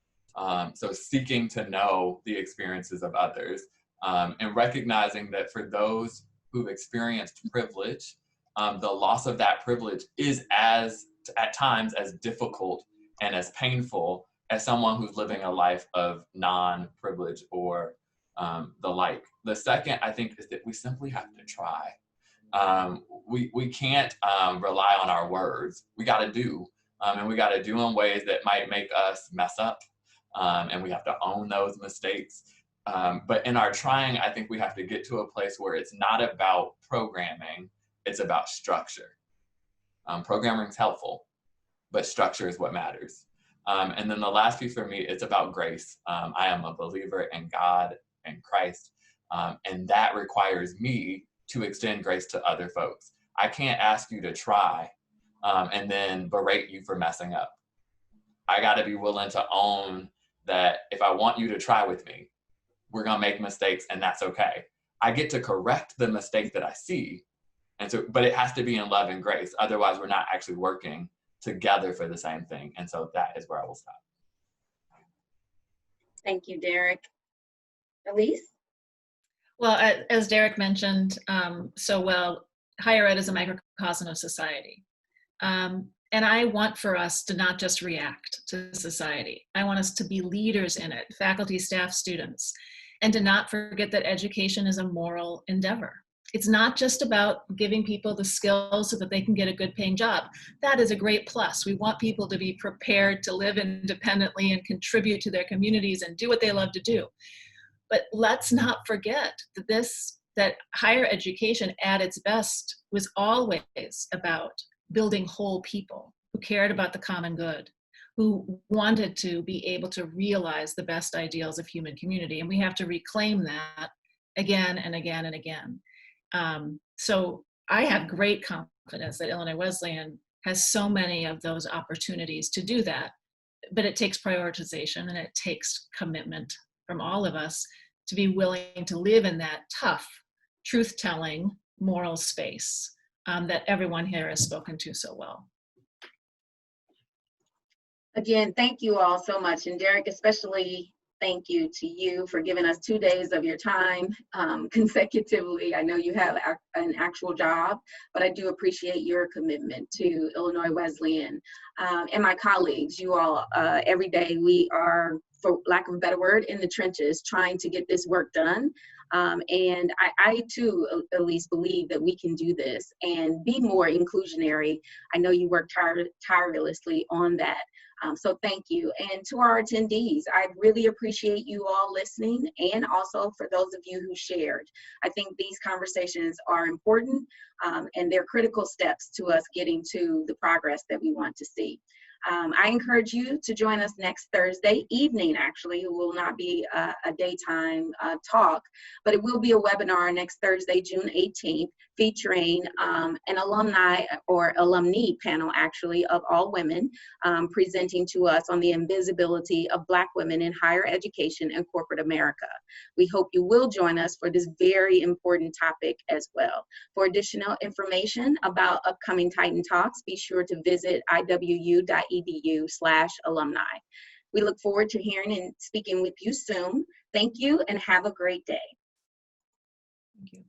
So seeking to know the experiences of others, and recognizing that for those who've experienced privilege, the loss of that privilege is at times as difficult and as painful as someone who's living a life of non-privilege or the like. The second, I think, is that we simply have to try. We can't rely on our words. We got to do, and we got to do in ways that might make us mess up, and we have to own those mistakes. But in our trying, I think we have to get to a place where it's not about programming, it's about structure. Programming is helpful, but structure is what matters. And then the last piece for me, it's about grace. I am a believer in God and Christ, and that requires me to extend grace to other folks. I can't ask you to try and then berate you for messing up. I got to be willing to own that if I want you to try with me, we're going to make mistakes, and that's okay. I get to correct the mistake that I see. And so, but it has to be in love and grace. Otherwise, we're not actually working together for the same thing. And so that is where I will stop. Thank you, Derek. Elise? Well, as Derek mentioned so well, higher ed is a microcosm of society. And I want for us to not just react to society. I want us to be leaders in it, faculty, staff, students, and to not forget that education is a moral endeavor. It's not just about giving people the skills so that they can get a good paying job. That is a great plus. We want people to be prepared to live independently and contribute to their communities and do what they love to do. But let's not forget that higher education at its best was always about building whole people who cared about the common good, who wanted to be able to realize the best ideals of human community. And we have to reclaim that again and again and again. So I have great confidence that Illinois Wesleyan has so many of those opportunities to do that, but it takes prioritization and it takes commitment from all of us to be willing to live in that tough, truth-telling, moral space that everyone here has spoken to so well. Again, thank you all so much. And Derek, especially thank you to you for giving us 2 days of your time consecutively. I know you have an actual job, but I do appreciate your commitment to Illinois Wesleyan and my colleagues. You all, every day we are, for lack of a better word, in the trenches trying to get this work done. And I too, at least, believe that we can do this and be more inclusionary. I know you work tirelessly on that. So thank you. And to our attendees, I really appreciate you all listening, and also for those of you who shared. I think these conversations are important and they're critical steps to us getting to the progress that we want to see. I encourage you to join us next Thursday evening. Actually, it will not be a daytime talk, but it will be a webinar next Thursday, June 18th, featuring an alumni or alumni panel, actually, of all women, presenting to us on the invisibility of Black women in higher education and corporate America. We hope you will join us for this very important topic as well. For additional information about upcoming Titan Talks, be sure to visit iwu.edu/alumni. We look forward to hearing and speaking with you soon. Thank you and have a great day. Thank you.